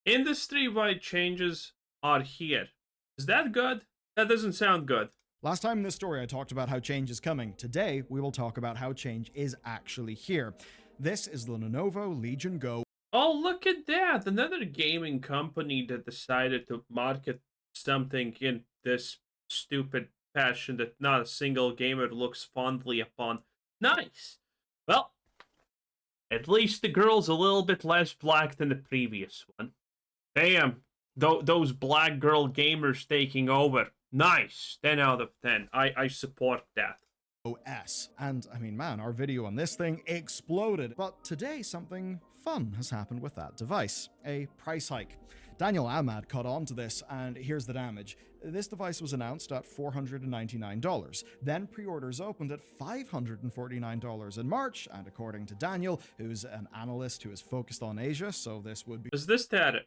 Industry-wide changes are here. Is that good? That doesn't sound good. Last time in this story, I talked about how change is coming. Today, we will talk about how change is actually here. This is the Lenovo Legion Go. Oh, look at that! Another gaming company that decided to market something in this stupid fashion that not a single gamer looks fondly upon. Nice! Well, at least the girl's a little bit less black than the previous one. Damn, those black girl gamers taking over. Nice. 10 out of 10. I support that. OS. And I mean, man, our video on this thing exploded. But today, something fun has happened with that device. A price hike. Daniel Ahmad caught on to this, and here's the damage. This device was announced at $499. Then pre-orders opened at $549 in March, and according to Daniel, who's an analyst who is focused on Asia, so this would be... Is this tariff?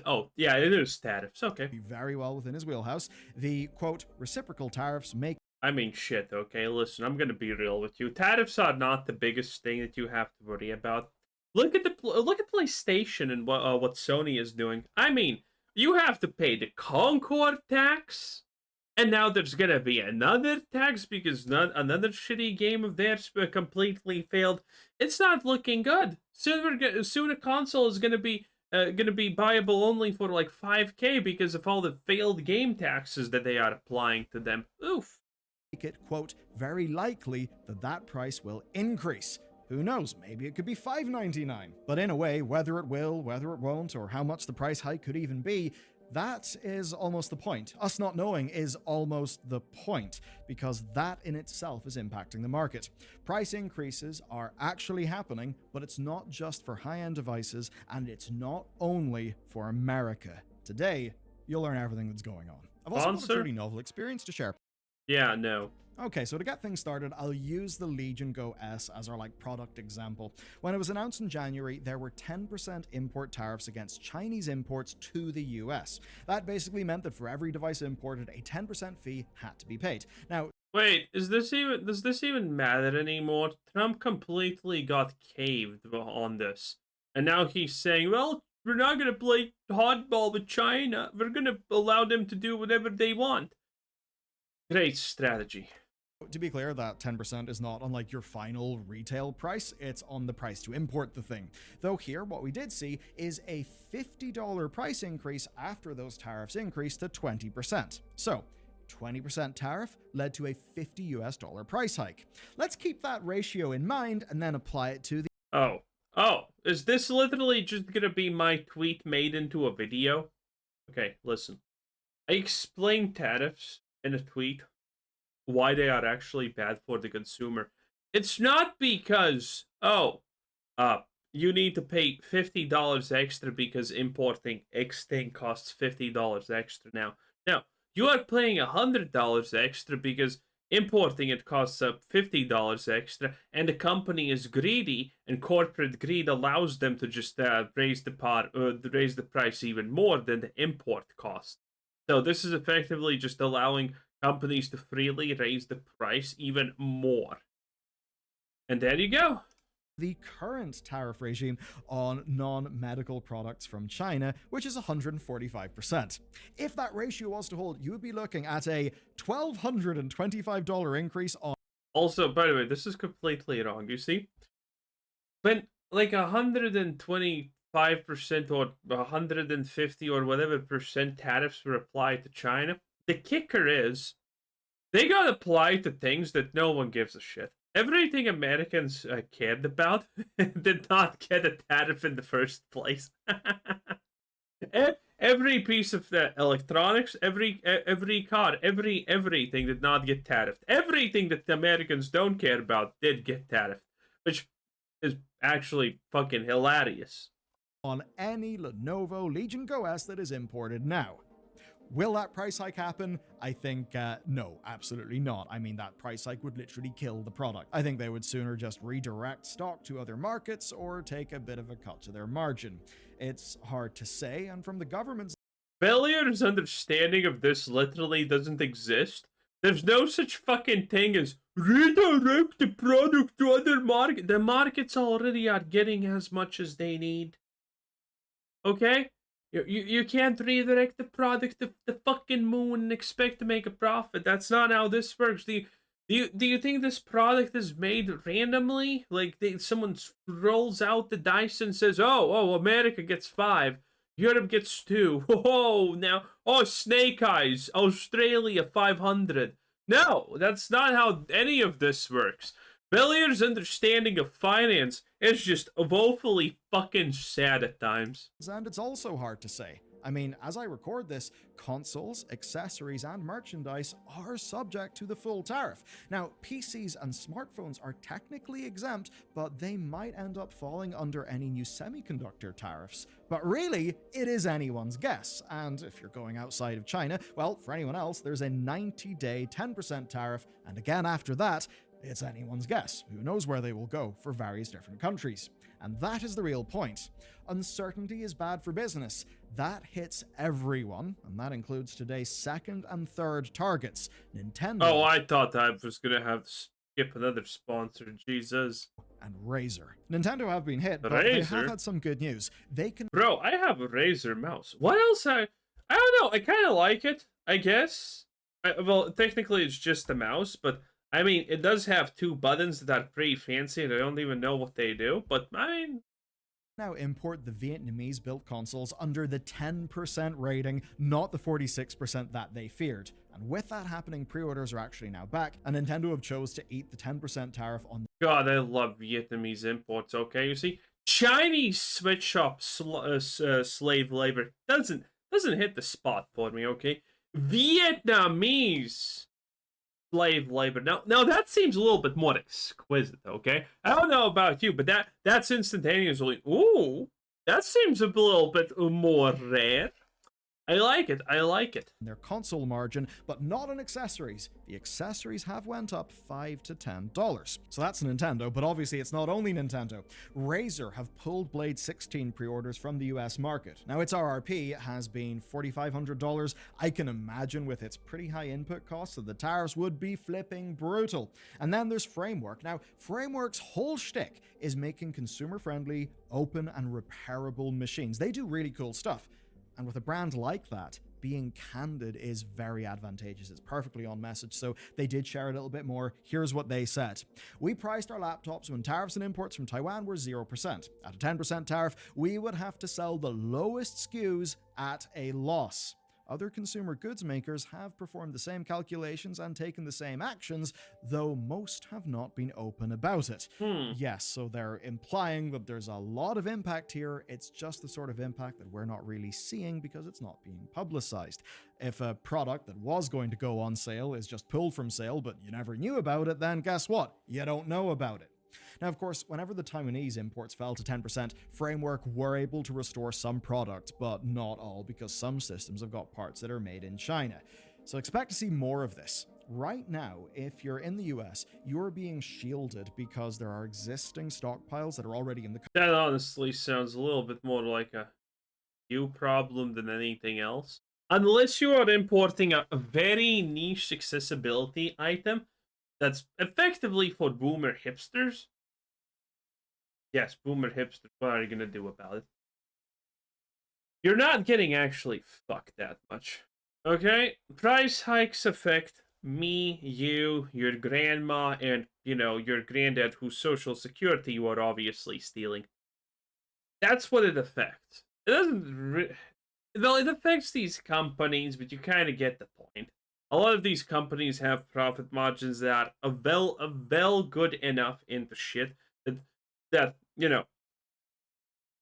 Oh, yeah, it is tariffs. Okay. Very well within his wheelhouse. The, quote, reciprocal tariffs make... I mean, shit, okay, listen, I'm gonna be real with you. Tariffs are not the biggest thing that you have to worry about. Look at PlayStation and what Sony is doing. I mean, you have to pay the Concord tax, and now there's gonna be another tax because another shitty game of theirs completely failed. It's not looking good. Soon a console is gonna be buyable only for like $5K because of all the failed game taxes that they are applying to them. Oof. Make it, quote, very likely that that price will increase. Who knows, maybe it could be $5.99. But in a way, whether it will, whether it won't, or how much the price hike could even be, that is almost the point. Us not knowing is almost the point, because that in itself is impacting the market. Price increases are actually happening, but it's not just for high-end devices, and it's not only for America. Today, you'll learn everything that's going on. I've also got a pretty novel experience to share. Yeah, no. Okay, so to get things started, I'll use the Legion Go S as our product example. When it was announced in January, there were 10% import tariffs against Chinese imports to the US. That basically meant that for every device imported, a 10% fee had to be paid. Now, wait, does this even matter anymore? Trump completely got caved on this. And now he's saying, well, we're not going to play hardball with China. We're going to allow them to do whatever they want. Great strategy. To be clear, that 10% is not on your final retail price, it's on the price to import the thing. Though here, what we did see is a $50 price increase after those tariffs increased to 20%. So, 20% tariff led to a $50 US price hike. Let's keep that ratio in mind and then apply it to the... Oh, is this literally just gonna be my tweet made into a video? Okay, listen. I explained tariffs in a tweet, why they are actually bad for the consumer. It's not because, you need to pay $50 extra because importing X thing costs $50 extra now. Now, you are paying $100 extra because importing it costs up $50 extra, and the company is greedy, and corporate greed allows them to just raise the price even more than the import cost. So this is effectively just allowing companies to freely raise the price even more. And there you go. The current tariff regime on non-medical products from China, which is 145%. If that ratio was to hold, you would be looking at a $1,225 increase on... Also, by the way, this is completely wrong. You see, when 125% or 150 or whatever percent tariffs were applied to China, the kicker is, they got applied to things that no one gives a shit. Everything Americans cared about did not get a tariff in the first place. Every piece of the electronics, every car, everything did not get tariffed. Everything that the Americans don't care about did get tariffed, which is actually fucking hilarious. On any Lenovo Legion Go S that is imported now. Will that price hike happen? I think, no, absolutely not. I mean, that price hike would literally kill the product. I think they would sooner just redirect stock to other markets or take a bit of a cut to their margin. It's hard to say, and from the government's... Failures understanding of this literally doesn't exist. There's no such fucking thing as redirect the product to other market. The markets already are getting as much as they need. Okay? You can't redirect the product to the fucking moon and expect to make a profit. That's not how this works. Do you think this product is made randomly? Like someone rolls out the dice and says, "Oh, America gets 5, Europe gets 2. Oh, now, Snake Eyes, Australia 500." No, that's not how any of this works. Billier's understanding of finance is just woefully fucking sad at times. And it's also hard to say. I mean, as I record this, consoles, accessories, and merchandise are subject to the full tariff. Now, PCs and smartphones are technically exempt, but they might end up falling under any new semiconductor tariffs. But really, it is anyone's guess. And if you're going outside of China, well, for anyone else, there's a 90-day 10% tariff, and again after that, it's anyone's guess. Who knows where they will go for various different countries. And that is the real point. Uncertainty is bad for business. That hits everyone, and that includes today's second and third targets, Nintendo. Oh, I thought I was gonna have to skip another sponsor, Jesus. And Razer. Nintendo have been hit, but Razer? they have had some good news. They can... Bro, I have a Razer mouse. What else? I don't know. I kind of like it, I guess. Well, technically it's just a mouse, but I mean, it does have 2 buttons that are pretty fancy, and I don't even know what they do. But I mean, now import the Vietnamese-built consoles under the 10% rating, not the 46% that they feared. And with that happening, pre-orders are actually now back, and Nintendo have chose to eat the 10% tariff on... God, I love Vietnamese imports, okay? You see, Chinese sweatshop slave labor doesn't hit the spot for me, okay? Vietnamese slave labor. Now that seems a little bit more exquisite, okay? I don't know about you, but that's instantaneously, ooh, that seems a little bit more rare. I like it. I like it. Their console margin, but not on accessories. The accessories have went up $5 to $10. So that's Nintendo, but obviously it's not only Nintendo. Razer have pulled Blade 16 pre-orders from the US market. Now its RRP has been $4,500. I can imagine with its pretty high input costs that the tariffs would be flipping brutal. And then there's Framework. Now, Framework's whole shtick is making consumer-friendly, open, and repairable machines. They do really cool stuff. And with a brand like that, being candid is very advantageous. It's perfectly on message, so they did share a little bit more. Here's what they said. We priced our laptops when tariffs and imports from Taiwan were 0%. At a 10% tariff, we would have to sell the lowest SKUs at a loss. Other consumer goods makers have performed the same calculations and taken the same actions, though most have not been open about it. Yes, so they're implying that there's a lot of impact here. It's just the sort of impact that we're not really seeing because it's not being publicized. If a product that was going to go on sale is just pulled from sale, but you never knew about it, then guess what? You don't know about it. Now, of course, whenever the Taiwanese imports fell to 10%, Framework were able to restore some product, but not all, because some systems have got parts that are made in China. So expect to see more of this. Right now, if you're in the US, you're being shielded because there are existing stockpiles that are already in the... That honestly sounds a little bit more like a you problem than anything else. Unless you are importing a very niche accessibility item that's effectively for boomer hipsters. Yes, boomer hipsters, what are you going to do about it? You're not getting actually fucked that much. Okay? Price hikes affect me, you, your grandma, and, your granddad whose social security you are obviously stealing. That's what it affects. It doesn't... Well, it affects these companies, but you kind of get the point. A lot of these companies have profit margins that are well good enough into shit that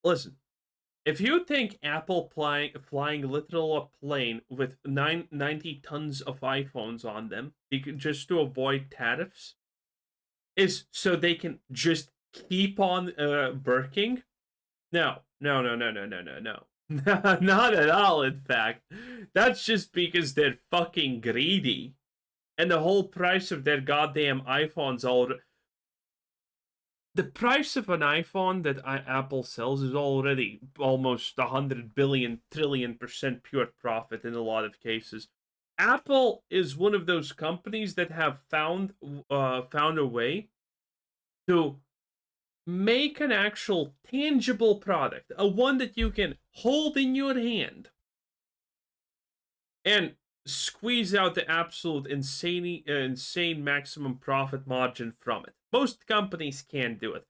listen, if you think Apple flying literal a plane with 90 tons of iPhones on them just to avoid tariffs is so they can just keep on working, no. Not at all, in fact. That's just because they're fucking greedy. And the whole price of their goddamn iPhones already... The price of an iPhone that Apple sells is already almost 100 billion trillion% pure profit in a lot of cases. Apple is one of those companies that have found a way to make an actual tangible product, a one that you can hold in your hand and squeeze out the absolute insane maximum profit margin from it. Most companies can't do it.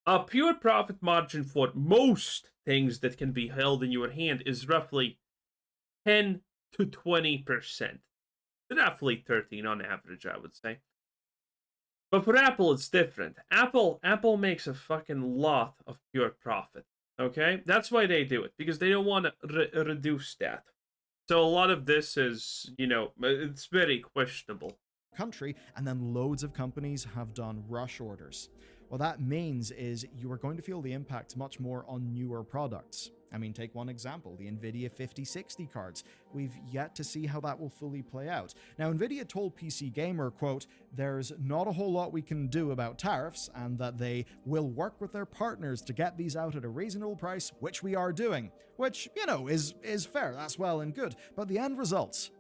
A pure profit margin for most things that can be held in your hand is roughly 10 to 20%. Roughly 13 on average, I would say. But for Apple, it's different. Apple makes a fucking lot of pure profit. Okay, that's why they do it, because they don't want to reduce that. So a lot of this is, it's very questionable. Country, and then loads of companies have done rush orders. What that means is you are going to feel the impact much more on newer products. I mean, take one example, the NVIDIA 5060 cards. We've yet to see how that will fully play out. Now, NVIDIA told PC Gamer, quote, "There's not a whole lot we can do about tariffs, and that they will work with their partners to get these out at a reasonable price, which we are doing." Which, is fair, that's well and good. But the end results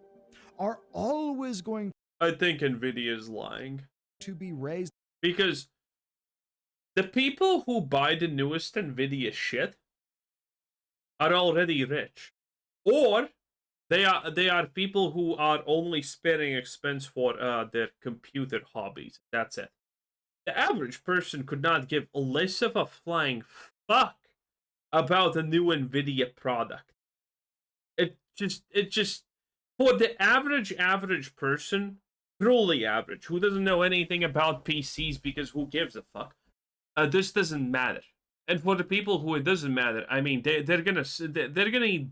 are always going I think Nvidia is lying. to be raised. Because the people who buy the newest Nvidia shit are already rich. Or they are people who are only sparing expense for their computer hobbies. That's it. The average person could not give less of a flying fuck about a new Nvidia product. It just for the average person, truly average, who doesn't know anything about PCs, because who gives a fuck? This doesn't matter. And for the people who it doesn't matter, I mean, they're gonna be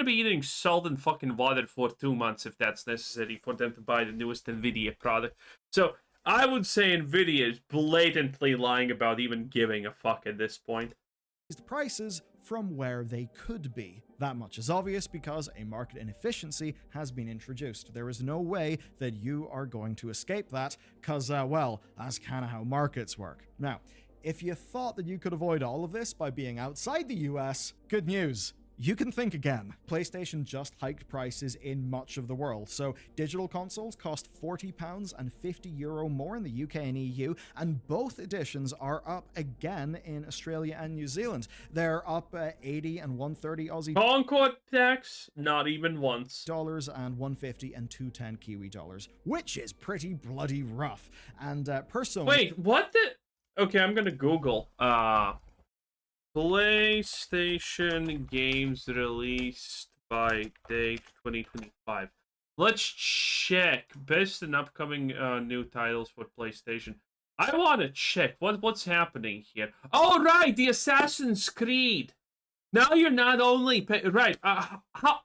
eating salt and fucking water for 2 months if that's necessary for them to buy the newest Nvidia product. So I would say Nvidia is blatantly lying about even giving a fuck at this point. Prices from where they could be. That much is obvious because a market inefficiency has been introduced. There is no way that you are going to escape that, because, well, that's kind of how markets work. Now, if you thought that you could avoid all of this by being outside the US, good news. You can think again. PlayStation just hiked prices in much of the world, so digital consoles cost £40 and €50 more in the UK and EU, and both editions are up again in Australia and New Zealand. They're up 80 and 130 Aussie Concord tax, not even once. dollars and 150 and 210 Kiwi dollars, which is pretty bloody rough. And personally, Wait, what the? Okay, I'm gonna Google. PlayStation games released by date 2025. Let's check best and upcoming new titles for PlayStation. I want to check what's happening here. Oh right, the Assassin's Creed. Now you're not only right. How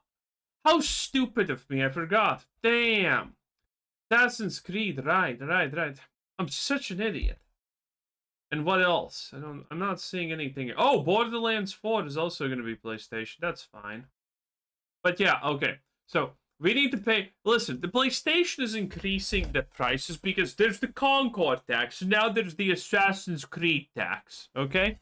stupid of me! I forgot. Damn. Assassin's Creed. Right. I'm such an idiot. And what else? I'm not seeing anything. Oh, Borderlands 4 is also going to be PlayStation. That's fine. But yeah, okay. So, we need to pay. Listen, the PlayStation is increasing the prices because there's the Concord tax. Now there's the Assassin's Creed tax. Okay?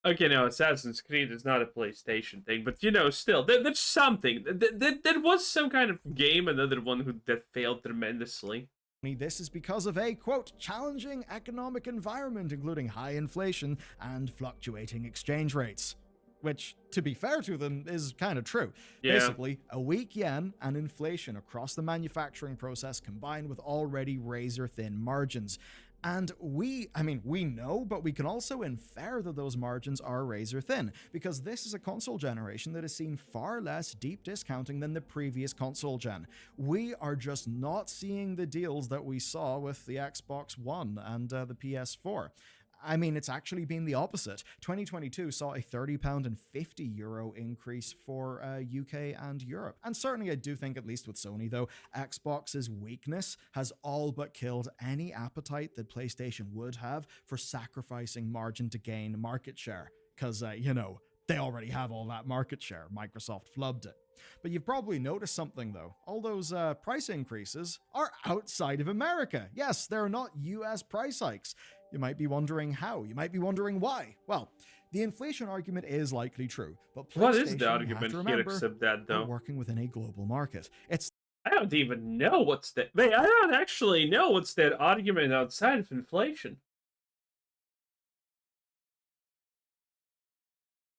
Okay, no, Assassin's Creed is not a PlayStation thing, but still, there's something. There was some kind of game, another one that failed tremendously. this is because of a, quote, challenging economic environment, including high inflation and fluctuating exchange rates. Which, to be fair to them, is kind of true. Yeah. Basically, a weak yen and inflation across the manufacturing process combined with already razor-thin margins. And we know, but we can also infer that those margins are razor thin, because this is a console generation that has seen far less deep discounting than the previous console gen. We are just not seeing the deals that we saw with the Xbox One and the PS4. I mean, it's actually been the opposite. 2022 saw a £30 and €50 increase for UK and Europe. And certainly I do think, at least with Sony though, Xbox's weakness has all but killed any appetite that PlayStation would have for sacrificing margin to gain market share. Because, they already have all that market share. Microsoft flubbed it. But you've probably noticed something though. All those price increases are outside of America. Yes, they're not US price hikes. You might be wondering how. You might be wondering why. Well, the inflation argument is likely true, but PlayStation, What is the argument here except that, though? are working within a global market. It's I don't even know what's that. Wait, I don't actually know what's that argument outside of inflation.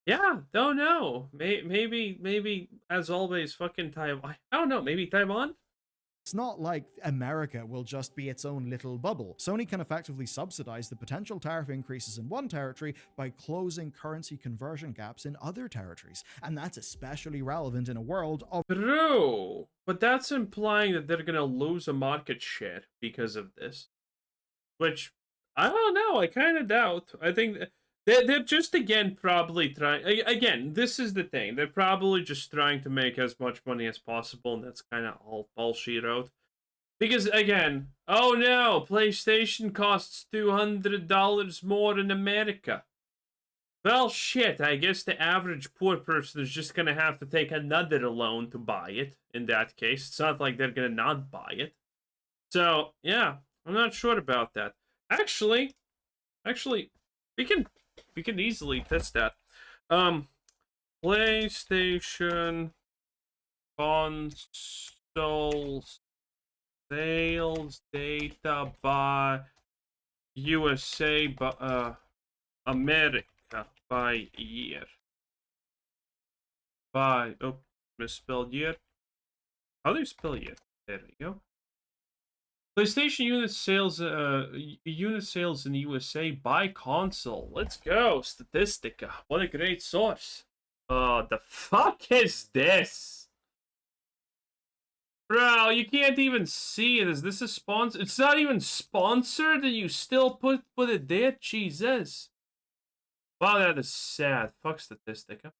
Yeah, don't know. Maybe as always, fucking Taiwan. I don't know. Maybe Taiwan. It's not like America will just be its own little bubble. Sony can effectively subsidize the potential tariff increases in one territory by closing currency conversion gaps in other territories. And that's especially relevant in a world of True, but that's implying that they're gonna lose a market share because of this. Which I don't know. I kind of doubt. I think they're just again probably trying. Again, this is the thing. They're probably just trying to make as much money as possible, and that's kind of all bullshit out. Because again, oh no, PlayStation costs $200 more in America. Well, shit. I guess the average poor person is just gonna have to take another loan to buy it. In that case, it's not like they're gonna not buy it. So yeah, I'm not sure about that. Actually, actually, we can easily test that. PlayStation console sales data by USA by America by year. By misspelled year. How do you spell year? There we go. PlayStation unit sales in the USA by console. Let's go, Statistica. What a great source. The fuck is this? Bro, you can't even see it. Is this a sponsor? It's not even sponsored and you still put it there? Jesus. Wow, that is sad. Fuck Statistica.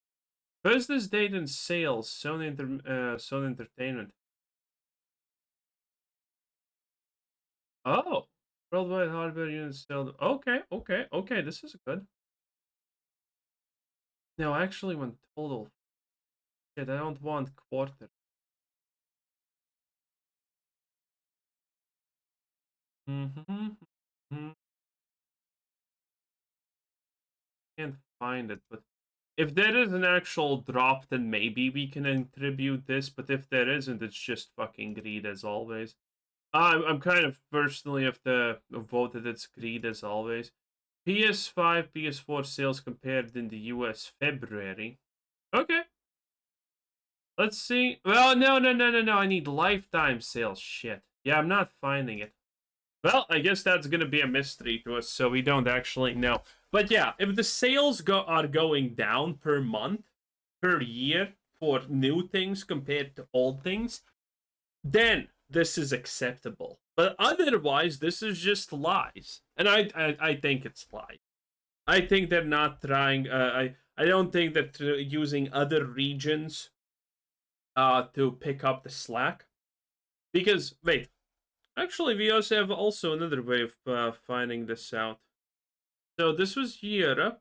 Business date and sales. Sony Entertainment. Oh, worldwide hardware units sold. Okay. This is good. No, I actually want total. Shit, I don't want quarter. Can't find it, but if there is an actual drop, then maybe we can attribute this. But if there isn't, it's just fucking greed as always. I'm kind of personally of the vote that it's greed as always. PS5, PS4 sales compared in the US February. Okay. Let's see. Well, no. I need lifetime sales. Shit. Yeah, I'm not finding it. Well, I guess that's gonna be a mystery to us, so we don't actually know. But yeah, if the sales are going down per month, per year for new things compared to old things, then this is acceptable. But otherwise, this is just lies, and I think it's lies. I think they're not trying. I don't think that using other regions to pick up the slack. Because wait, actually, we also have another way of finding this out. So this was Europe.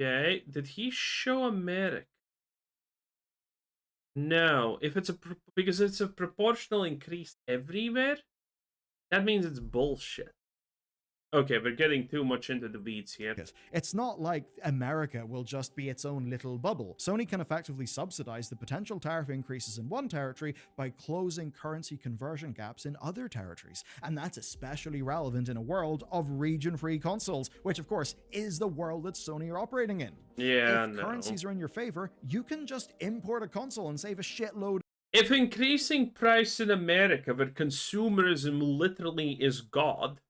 Okay, did he show America? No, if it's because it's a proportional increase everywhere, that means it's bullshit. Okay, we're getting too much into the weeds here. It's not like America will just be its own little bubble. Sony can effectively subsidize the potential tariff increases in one territory by closing currency conversion gaps in other territories. And that's especially relevant in a world of region-free consoles, which of course is the world that Sony are operating in. Yeah, if currencies are in your favor, you can just import a console and save a shitload. If increasing price in America, where consumerism literally is God,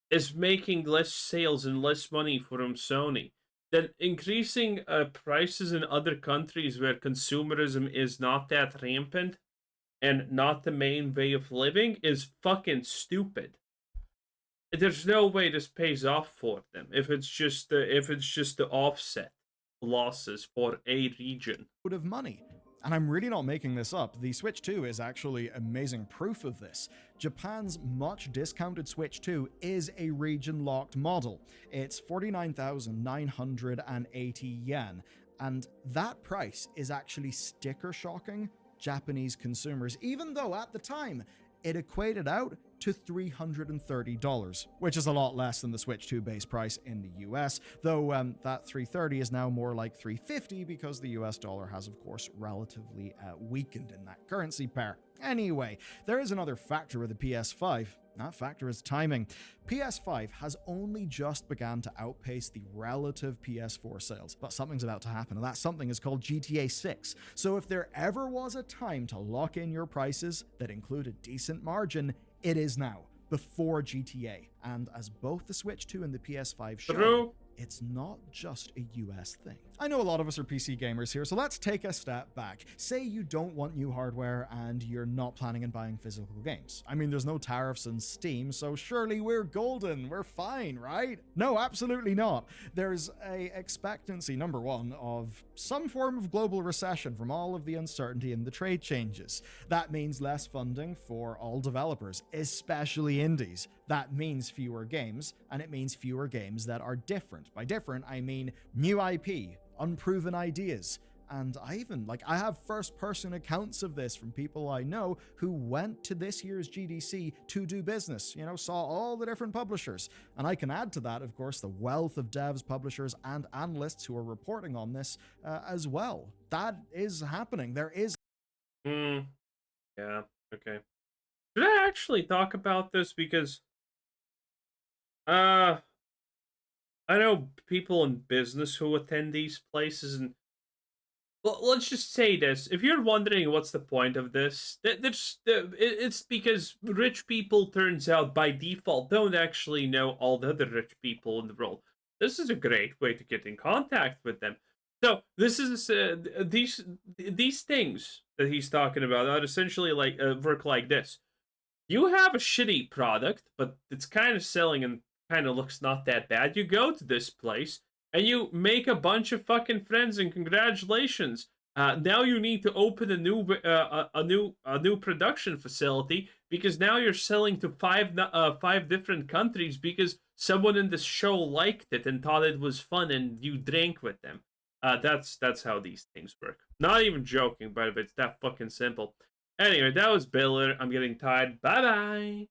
is making less sales and less money from Sony, then increasing prices in other countries where consumerism is not that rampant and not the main way of living is fucking stupid. There's no way this pays off for them if it's just to offset losses for a region. Of money. And I'm really not making this up. The Switch 2 is actually amazing proof of this. Japan's much discounted Switch 2 is a region-locked model. It's 49,980 yen, and that price is actually sticker shocking Japanese consumers, even though at the time it equated out to $330, which is a lot less than the Switch 2 base price in the US, though that $330 is now more like $350 because the US dollar has, of course, relatively weakened in that currency pair. Anyway, there is another factor with the PS5. That factor is timing. PS5 has only just begun to outpace the relative PS4 sales, but something's about to happen, and that something is called GTA 6. So if there ever was a time to lock in your prices that include a decent margin, it is now, before GTA. And as both the Switch 2 and the PS5 show, it's not just a US thing. I know a lot of us are PC gamers here, so let's take a step back. Say you don't want new hardware and you're not planning on buying physical games. I mean, there's no tariffs in Steam, so surely we're golden, we're fine, right? No, absolutely not. There's a expectancy, number one, of some form of global recession from all of the uncertainty and the trade changes. That means less funding for all developers, especially indies. That means fewer games, and it means fewer games that are different. By different, I mean new IP, unproven ideas. And I have first-person accounts of this from people I know who went to this year's GDC to do business, saw all the different publishers. And I can add to that, of course, the wealth of devs, publishers, and analysts who are reporting on this as well. That is happening. There is... Yeah, okay. Should I actually talk about this? Because I know people in business who attend these places, and let's just say this: if you're wondering what's the point of this, it's because rich people, turns out, by default, don't actually know all the other rich people in the world. This is a great way to get in contact with them. So this is these things that he's talking about are essentially like work like this. You have a shitty product, but it's kind of selling and kind of looks not that bad. You go to this place and you make a bunch of fucking friends, and congratulations. Now you need to open a new production facility, because now you're selling to five different countries because someone in the show liked it and thought it was fun, and you drank with them. That's how these things work. Not even joking, but it's that fucking simple. Anyway, that was Biller. I'm getting tired. Bye bye.